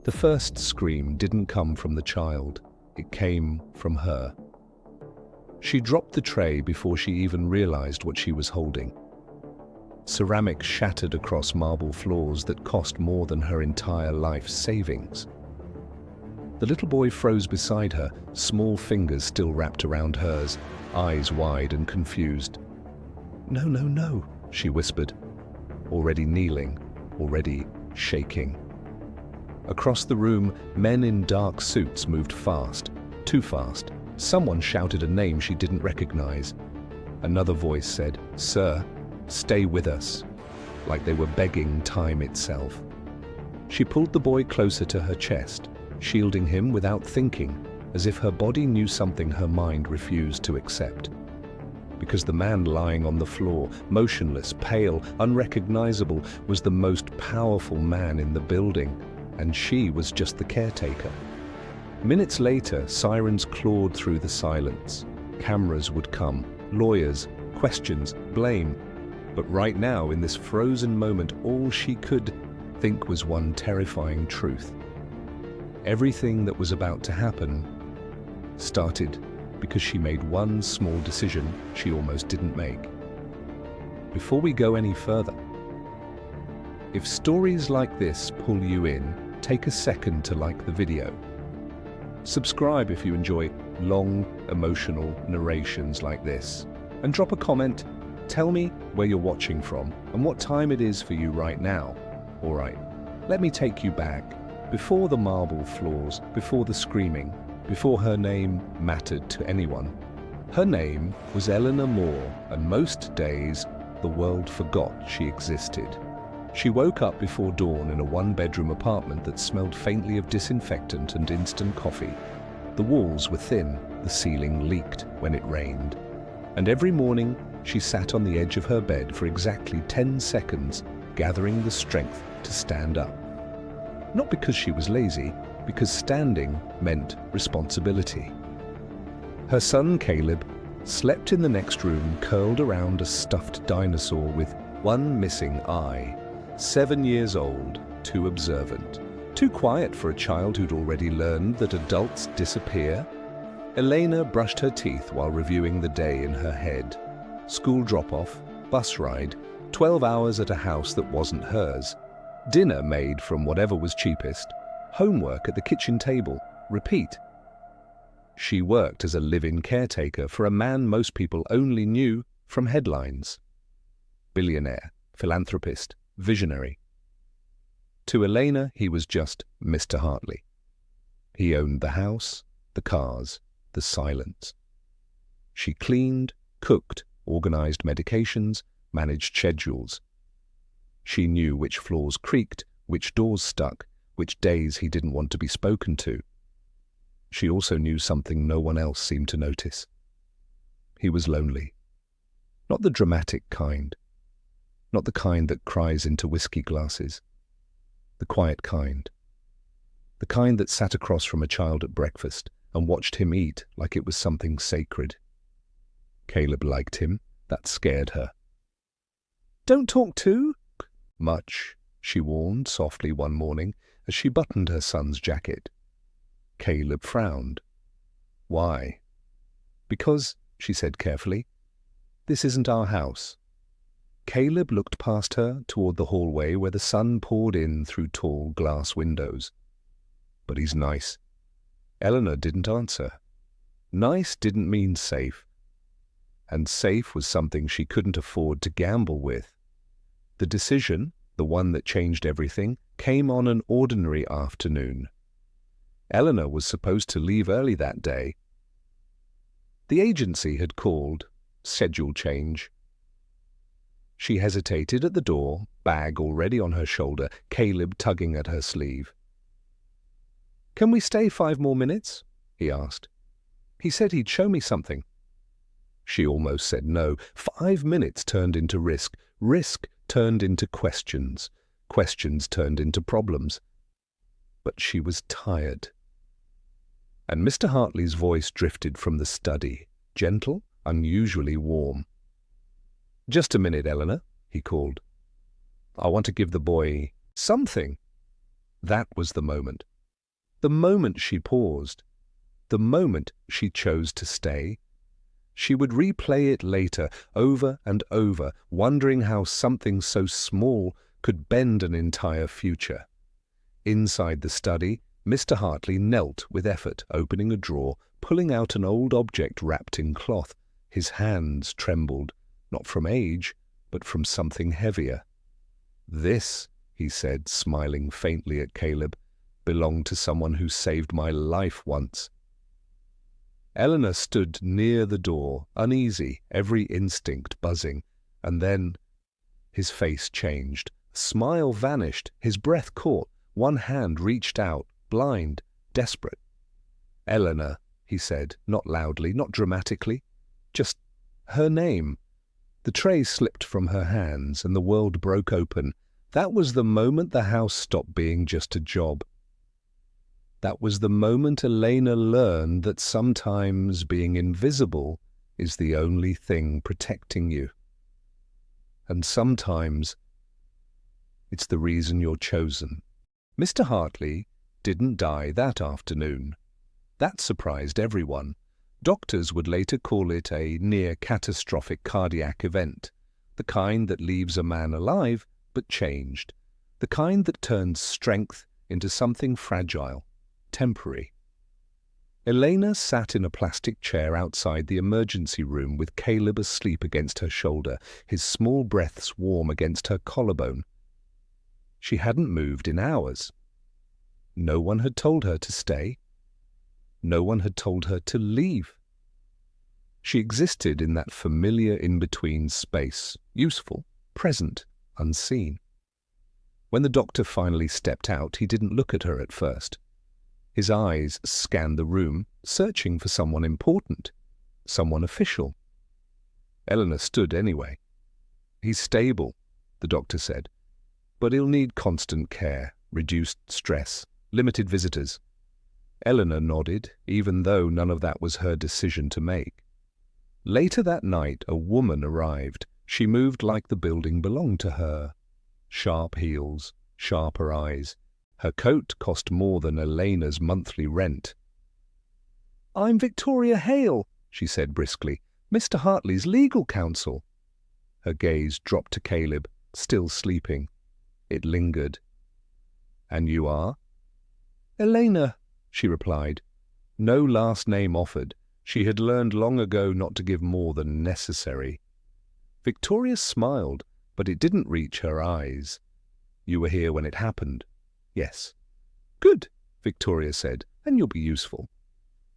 The first scream didn't come from the child. It came from her. She dropped the tray before she even realized what she was holding. Ceramic shattered across marble floors that cost more than her entire life's savings. The little boy froze beside her, small fingers still wrapped around hers, eyes wide and confused. "No, no, no," she whispered, already kneeling, already shaking. Across the room, men in dark suits moved fast, too fast. Someone shouted a name she didn't recognize. Another voice said, "Sir, stay with us," like they were begging time itself. She pulled the boy closer to her chest, shielding him without thinking, as if her body knew something her mind refused to accept. Because the man lying on the floor, motionless, pale, unrecognizable, was the most powerful man in the building, and she was just the caretaker. Minutes later, sirens clawed through the silence. Cameras would come, lawyers, questions, blame. But right now, in this frozen moment, all she could think was one terrifying truth. Everything that was about to happen started because she made one small decision she almost didn't make. Before we go any further, if stories like this pull you in, take a second to like the video. Subscribe if you enjoy long, emotional narrations like this. And drop a comment. Tell me where you're watching from and what time it is for you right now. All right, let me take you back. Before the marble floors, before the screaming, before her name mattered to anyone. Her name was Elena Moore, and most days the world forgot she existed. She woke up before dawn in a one-bedroom apartment that smelled faintly of disinfectant and instant coffee. The walls were thin, the ceiling leaked when it rained. And every morning, she sat on the edge of her bed for exactly 10 seconds, gathering the strength to stand up. Not because she was lazy, because standing meant responsibility. Her son, Caleb, slept in the next room, curled around a stuffed dinosaur with one missing eye. 7 years old, too observant, too quiet for a child who'd already learned that adults disappear. Elena brushed her teeth while reviewing the day in her head. School drop-off, bus ride, 12 hours at a house that wasn't hers. Dinner made from whatever was cheapest. Homework at the kitchen table. Repeat. She worked as a live-in caretaker for a man most people only knew from headlines. Billionaire, philanthropist, visionary. To Elena, he was just Mr. Hartley. He owned the house, the cars, the silence. She cleaned, cooked, organized medications, managed schedules. She knew which floors creaked, which doors stuck, which days he didn't want to be spoken to. She also knew something no one else seemed to notice. He was lonely. Not the dramatic kind. Not the kind that cries into whiskey glasses. The quiet kind. The kind that sat across from a child at breakfast and watched him eat like it was something sacred. Caleb liked him. That scared her. "Don't talk too much," she warned softly one morning as she buttoned her son's jacket. Caleb frowned. "Why?" "Because," she said carefully, "this isn't our house." Caleb looked past her toward the hallway where the sun poured in through tall glass windows. "But he's nice." Eleanor didn't answer. Nice didn't mean safe. And safe was something she couldn't afford to gamble with. The decision, the one that changed everything, came on an ordinary afternoon. Eleanor was supposed to leave early that day. The agency had called. Schedule change. She hesitated at the door, bag already on her shoulder, Caleb tugging at her sleeve. "Can we stay 5 more minutes?" he asked. "He said he'd show me something." She almost said no. 5 minutes turned into risk. Risk turned into questions. Questions turned into problems. But she was tired. And Mr. Hartley's voice drifted from the study, gentle, unusually warm. "Just a minute, Eleanor," he called. "I want to give the boy something." That was the moment. The moment she paused, the moment she chose to stay, she would replay it later, over and over, wondering how something so small could bend an entire future. Inside the study, Mr. Hartley knelt with effort, opening a drawer, pulling out an old object wrapped in cloth. His hands trembled, not from age, but from something heavier. "This," he said, smiling faintly at Caleb, "belonged to someone who saved my life once." Elena stood near the door, uneasy, every instinct buzzing, and then his face changed. A smile vanished, his breath caught, one hand reached out, blind, desperate. "Elena," he said, not loudly, not dramatically, just her name. The tray slipped from her hands and the world broke open. That was the moment the house stopped being just a job. That was the moment Elena learned that sometimes being invisible is the only thing protecting you. And sometimes it's the reason you're chosen. Mr. Hartley didn't die that afternoon. That surprised everyone. Doctors would later call it a near-catastrophic cardiac event, the kind that leaves a man alive but changed, the kind that turns strength into something fragile, temporary. Elena sat in a plastic chair outside the emergency room with Caleb asleep against her shoulder, his small breaths warm against her collarbone. She hadn't moved in hours. No one had told her to stay. No one had told her to leave. She existed in that familiar in-between space, useful, present, unseen. When the doctor finally stepped out, he didn't look at her at first. His eyes scanned the room, searching for someone important, someone official. Elena stood anyway. "He's stable," the doctor said, "but he'll need constant care, reduced stress, limited visitors." Elena nodded, even though none of that was her decision to make. Later that night, a woman arrived. She moved like the building belonged to her. Sharp heels, sharper eyes. Her coat cost more than Elena's monthly rent. "I'm Victoria Hale," she said briskly, "Mr. Hartley's legal counsel." Her gaze dropped to Caleb, still sleeping. It lingered. "And you are?" "Elena," she replied. No last name offered. She had learned long ago not to give more than necessary. Victoria smiled, but it didn't reach her eyes. "You were here when it happened?" "Yes." "Good," Victoria said, "and you'll be useful."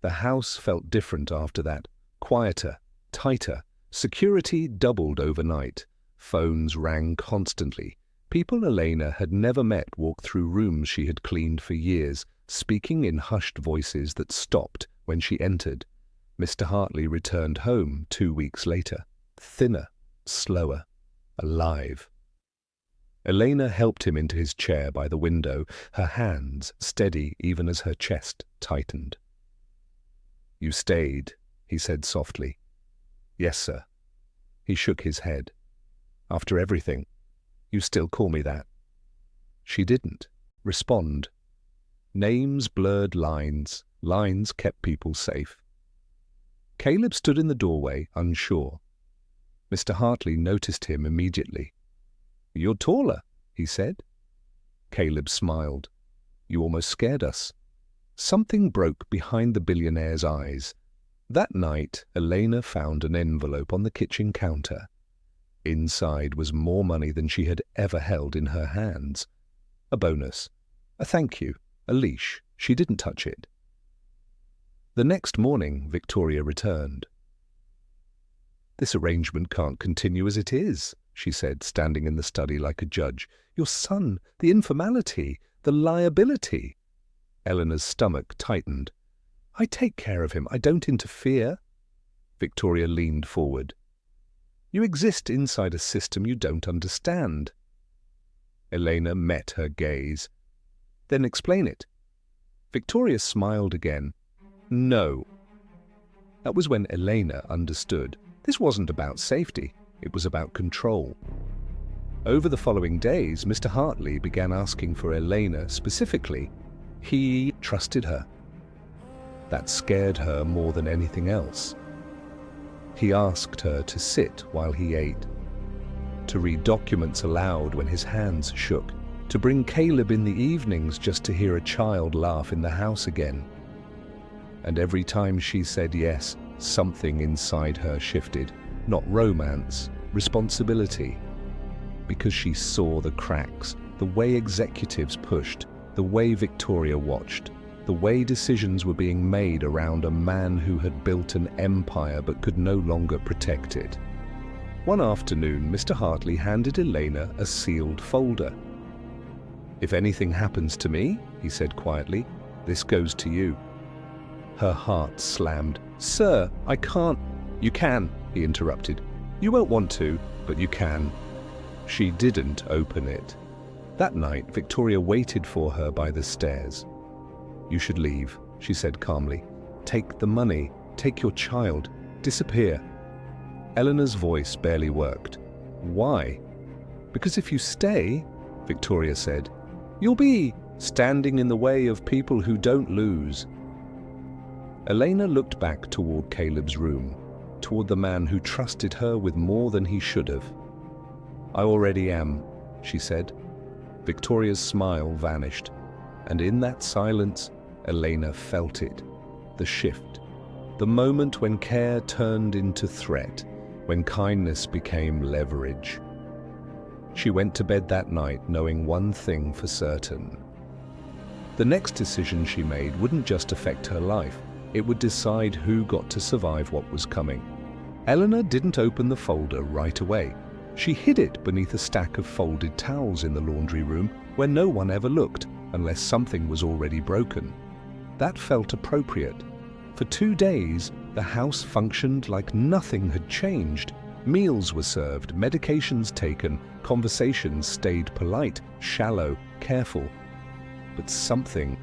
The house felt different after that, quieter, tighter. Security doubled overnight. Phones rang constantly. People Elena had never met walked through rooms she had cleaned for years, speaking in hushed voices that stopped when she entered. Mr. Hartley returned home 2 weeks later, thinner, slower, alive. Elena helped him into his chair by the window, her hands steady even as her chest tightened. "You stayed," he said softly. "Yes, sir." He shook his head. "After everything, you still call me that?" She didn't respond. Names blurred lines. Lines kept people safe. Caleb stood in the doorway, unsure. Mr. Hartley noticed him immediately. "You're taller," he said. Caleb smiled. "You almost scared us." Something broke behind the billionaire's eyes. That night, Elena found an envelope on the kitchen counter. Inside was more money than she had ever held in her hands. A bonus, a thank you, a leash. She didn't touch it. The next morning, Victoria returned. "This arrangement can't continue as it is," she said, standing in the study like a judge. "Your son, the informality, the liability." Eleanor's stomach tightened. "I take care of him. I don't interfere." Victoria leaned forward. "You exist inside a system you don't understand." Elena met her gaze. "Then explain it." Victoria smiled again. "No." That was when Elena understood. This wasn't about safety. It was about control. Over the following days, Mr. Hartley began asking for Elena specifically. He trusted her. That scared her more than anything else. He asked her to sit while he ate, to read documents aloud when his hands shook, to bring Caleb in the evenings just to hear a child laugh in the house again. And every time she said yes, something inside her shifted. Not romance, responsibility. Because she saw the cracks, the way executives pushed, the way Victoria watched, the way decisions were being made around a man who had built an empire but could no longer protect it. One afternoon, Mr. Hartley handed Elena a sealed folder. "If anything happens to me," he said quietly, "this goes to you." Her heart slammed. "Sir, I can't." "You can," he interrupted. "You won't want to, but you can." She didn't open it. That night, Victoria waited for her by the stairs. "You should leave," she said calmly. "Take the money, take your child, disappear." Eleanor's voice barely worked. "Why?" "Because if you stay," Victoria said, "you'll be standing in the way of people who don't lose." Elena looked back toward Caleb's room, toward the man who trusted her with more than he should have. "I already am," she said. Victoria's smile vanished, and in that silence, Elena felt it, the shift, the moment when care turned into threat, when kindness became leverage. She went to bed that night knowing one thing for certain. The next decision she made wouldn't just affect her life, it would decide who got to survive what was coming. Eleanor didn't open the folder right away. She hid it beneath a stack of folded towels in the laundry room where no one ever looked unless something was already broken. That felt appropriate. For 2 days, the house functioned like nothing had changed. Meals were served, medications taken, conversations stayed polite, shallow, careful. But something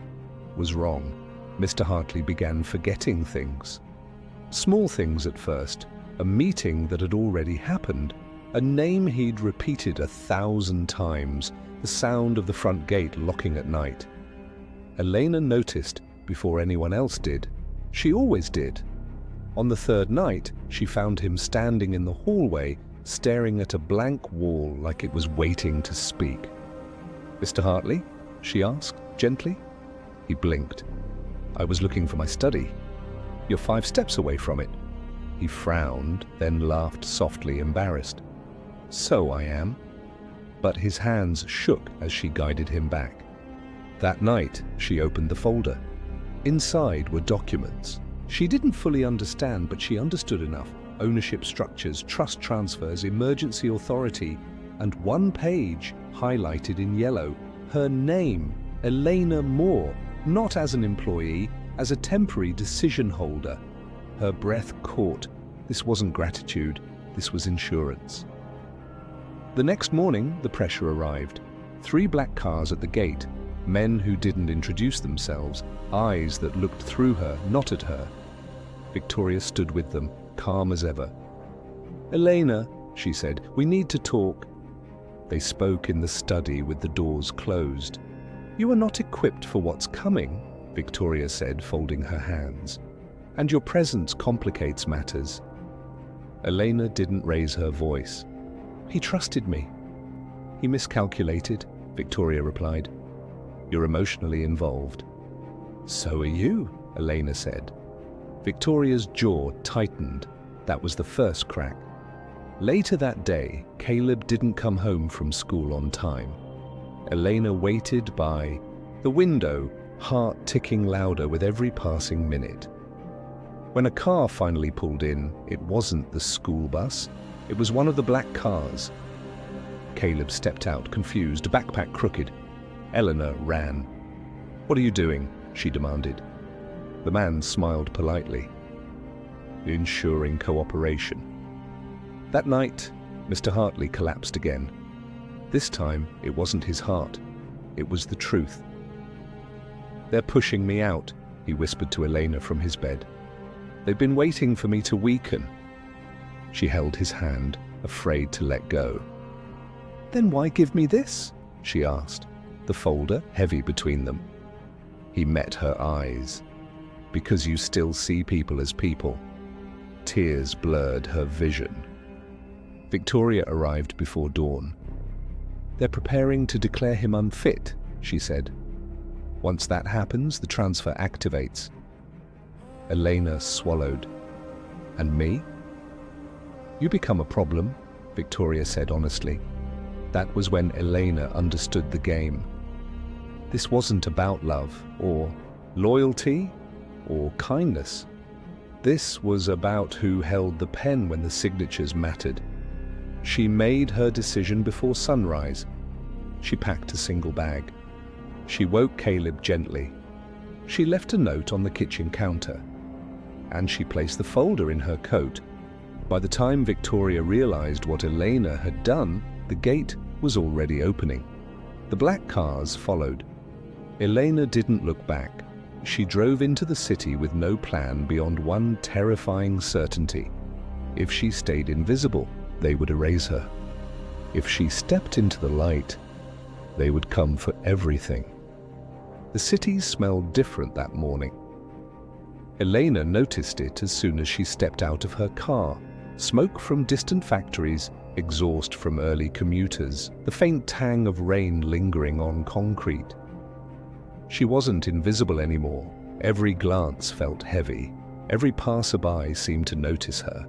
was wrong. Mr. Hartley began forgetting things. Small things at first, a meeting that had already happened, a name he'd repeated 1,000 times, the sound of the front gate locking at night. Elena noticed before anyone else did. She always did. On the third night, she found him standing in the hallway, staring at a blank wall like it was waiting to speak. "Mr. Hartley?" she asked, gently. He blinked. "I was looking for my study." "You're 5 steps away from it." He frowned, then laughed softly, embarrassed. "So I am." But his hands shook as she guided him back. That night, she opened the folder. Inside were documents. She didn't fully understand, but she understood enough. Ownership structures, trust transfers, emergency authority, and one page highlighted in yellow. Her name, Elena Moore, not as an employee, as a temporary decision holder. Her breath caught. This wasn't gratitude, this was insurance. The next morning, the pressure arrived. 3 black cars at the gate, men who didn't introduce themselves, eyes that looked through her, not at her. Victoria stood with them, calm as ever. "Elena," she said, "we need to talk." They spoke in the study with the doors closed. "You are not equipped for what's coming," Victoria said, folding her hands. "And your presence complicates matters." Elena didn't raise her voice. "He trusted me." "He miscalculated," Victoria replied. "You're emotionally involved." "So are you," Elena said. Victoria's jaw tightened. That was the first crack. Later that day, Caleb didn't come home from school on time. Elena waited by the window, heart ticking louder with every passing minute. When a car finally pulled in, it wasn't the school bus. It was one of the black cars. Caleb stepped out, confused, backpack crooked. Eleanor ran. "What are you doing?" she demanded. The man smiled politely. "Ensuring cooperation." That night, Mr. Hartley collapsed again. This time, it wasn't his heart. It was the truth. "They're pushing me out," he whispered to Elena from his bed. "They've been waiting for me to weaken." She held his hand, afraid to let go. "Then why give me this?" she asked, the folder heavy between them. He met her eyes. Because you still see people as people. Tears blurred her vision. Victoria arrived before dawn. They're preparing to declare him unfit, she said. Once that happens, the transfer activates. Elena swallowed. And me? You become a problem, Victoria said honestly. That was when Elena understood the game. This wasn't about love, or loyalty, or kindness. This was about who held the pen when the signatures mattered. She made her decision before sunrise. She packed a single bag. She woke Caleb gently. She left a note on the kitchen counter. And she placed the folder in her coat. By the time Victoria realized what Elena had done, the gate was already opening. The black cars followed. Elena didn't look back. She drove into the city with no plan beyond one terrifying certainty. If she stayed invisible, they would erase her. If she stepped into the light, they would come for everything. The city smelled different that morning. Elena noticed it as soon as she stepped out of her car. Smoke from distant factories, exhaust from early commuters, the faint tang of rain lingering on concrete. She wasn't invisible anymore. Every glance felt heavy. Every passerby seemed to notice her.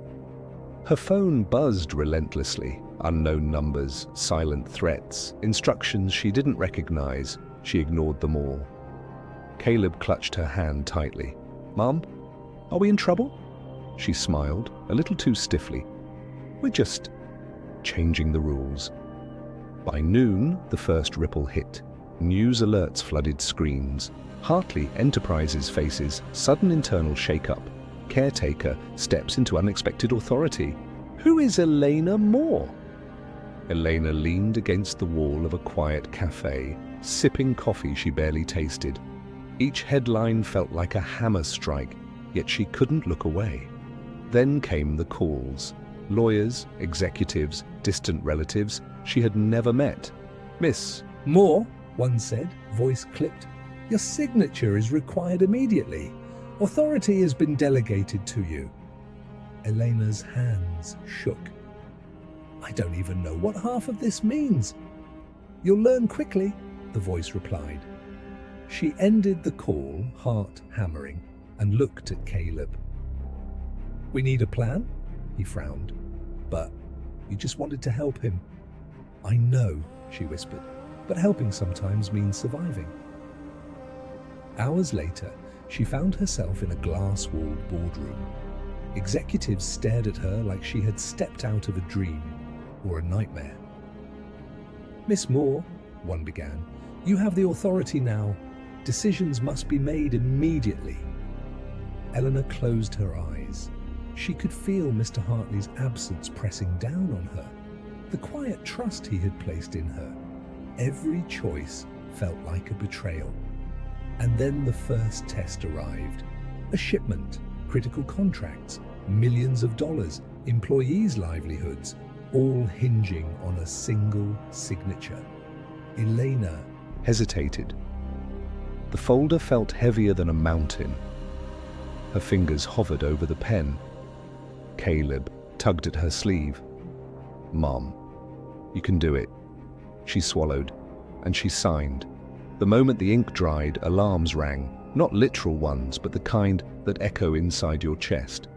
Her phone buzzed relentlessly. Unknown numbers, silent threats, instructions she didn't recognize. She ignored them all. Caleb clutched her hand tightly. "Mom, are we in trouble?" She smiled, a little too stiffly. "We're just changing the rules." By noon, the first ripple hit. News alerts flooded screens. Hartley Enterprises faces sudden internal shakeup. Caretaker steps into unexpected authority. Who is Elena Moore? Elena leaned against the wall of a quiet cafe, sipping coffee she barely tasted. Each headline felt like a hammer strike, yet she couldn't look away. Then came the calls. Lawyers, executives, distant relatives she had never met. "Miss Moore," one said, voice clipped, "your signature is required immediately. Authority has been delegated to you." Elena's hands shook. "I don't even know what half of this means." "You'll learn quickly," the voice replied. She ended the call, heart hammering, and looked at Caleb. "We need a plan?" He frowned. "But you just wanted to help him." "I know," she whispered, "but helping sometimes means surviving." Hours later, she found herself in a glass-walled boardroom. Executives stared at her like she had stepped out of a dream or a nightmare. "Miss Moore," one began, "you have the authority now. Decisions must be made immediately." Eleanor closed her eyes. She could feel Mr. Hartley's absence pressing down on her, the quiet trust he had placed in her. Every choice felt like a betrayal. And then the first test arrived. A shipment, critical contracts, millions of dollars, employees' livelihoods, all hinging on a single signature. Elena hesitated. The folder felt heavier than a mountain. Her fingers hovered over the pen. Caleb tugged at her sleeve. "Mom, you can do it." She swallowed, and she signed. The moment the ink dried, alarms rang, not literal ones, but the kind that echo inside your chest.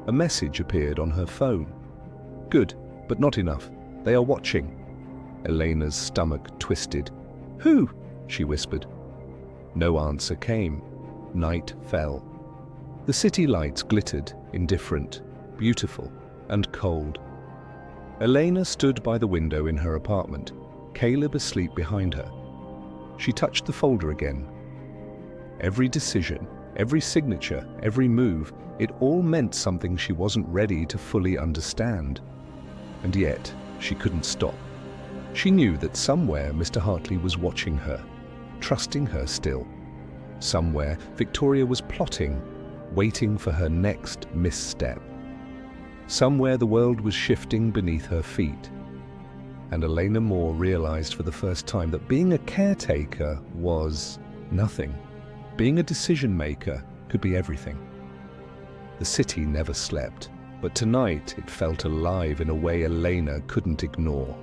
A message appeared on her phone. "Good, but not enough. They are watching." Elena's stomach twisted. "Who?" she whispered. No answer came. Night fell. The city lights glittered, indifferent, beautiful, and cold. Elena stood by the window in her apartment, Caleb asleep behind her. She touched the folder again. Every decision, every signature, every move, it all meant something she wasn't ready to fully understand. And yet, she couldn't stop. She knew that somewhere Mr. Hartley was watching her, trusting her still. Somewhere, Victoria was plotting, waiting for her next misstep. Somewhere the world was shifting beneath her feet. And Elena Moore realized for the first time that being a caretaker was nothing. Being a decision maker could be everything. The city never slept, but tonight it felt alive in a way Elena couldn't ignore.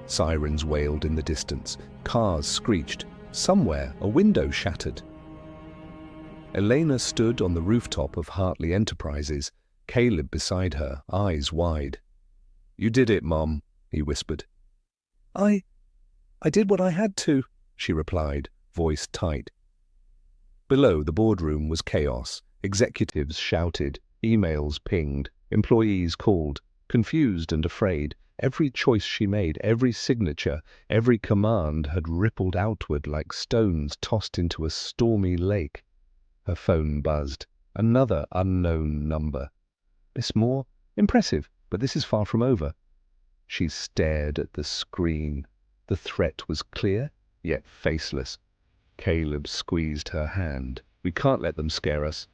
Sirens wailed in the distance, cars screeched, somewhere a window shattered. Elena stood on the rooftop of Hartley Enterprises, Caleb beside her, eyes wide. "You did it, Mom," he whispered. I did what I had to," she replied, voice tight. Below, the boardroom was chaos. Executives shouted, emails pinged, employees called, confused and afraid. Every choice she made, every signature, every command had rippled outward like stones tossed into a stormy lake. Her phone buzzed. Another unknown number. "Miss Moore? Impressive, but this is far from over." She stared at the screen. The threat was clear, yet faceless. Caleb squeezed her hand. "We can't let them scare us."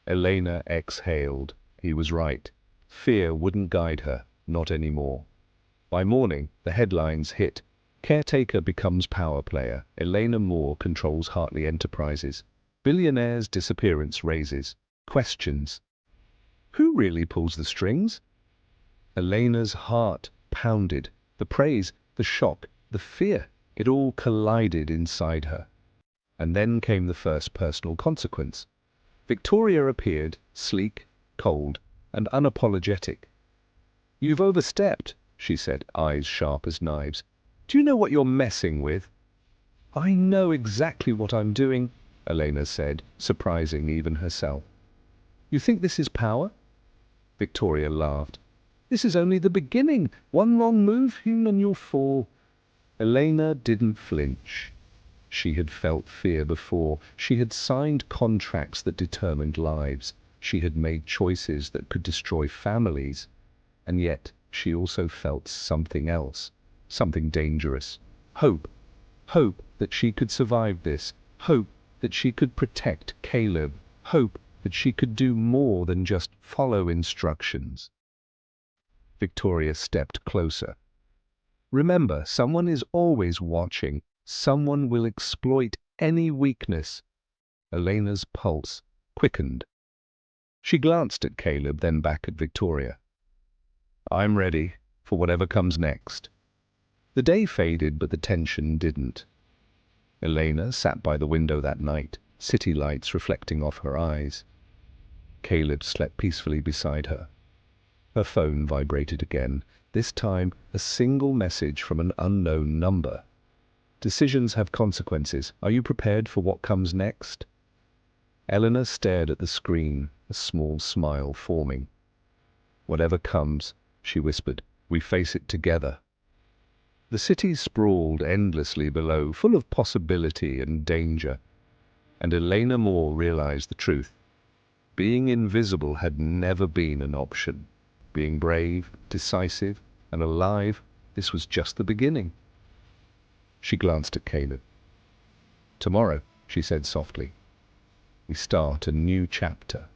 Elena exhaled. He was right. Fear wouldn't guide her, not anymore. By morning, the headlines hit. Caretaker becomes power player. Elena Moore controls Hartley Enterprises. Billionaire's disappearance raises questions. Who really pulls the strings? Elena's heart pounded. The praise, the shock, the fear, it all collided inside her. And then came the first personal consequence. Victoria appeared, sleek, cold, and unapologetic. "You've overstepped," she said, eyes sharp as knives. "Do you know what you're messing with?" "I know exactly what I'm doing," Elena said, surprising even herself. "You think this is power?" Victoria laughed. "This is only the beginning. One wrong move and you'll fall." Elena didn't flinch. She had felt fear before. She had signed contracts that determined lives. She had made choices that could destroy families. And yet she also felt something else, something dangerous. Hope. Hope that she could survive this. Hope that she could protect Caleb. Hope that she could do more than just follow instructions. Victoria stepped closer. "Remember, someone is always watching. Someone will exploit any weakness." Elena's pulse quickened. She glanced at Caleb, then back at Victoria. "I'm ready for whatever comes next." The day faded, but the tension didn't. Elena sat by the window that night, city lights reflecting off her eyes. Caleb slept peacefully beside her. Her phone vibrated again, this time a single message from an unknown number. "Decisions have consequences. Are you prepared for what comes next?" Eleanor stared at the screen, a small smile forming. "Whatever comes," she whispered, "we face it together." The city sprawled endlessly below, full of possibility and danger. And Elena Moore realized the truth. Being invisible had never been an option. Being brave, decisive, and alive, this was just the beginning. She glanced at Caleb. "Tomorrow," she said softly, "we start a new chapter."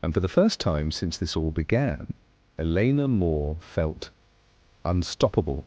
And for the first time since this all began, Elena Moore felt unstoppable.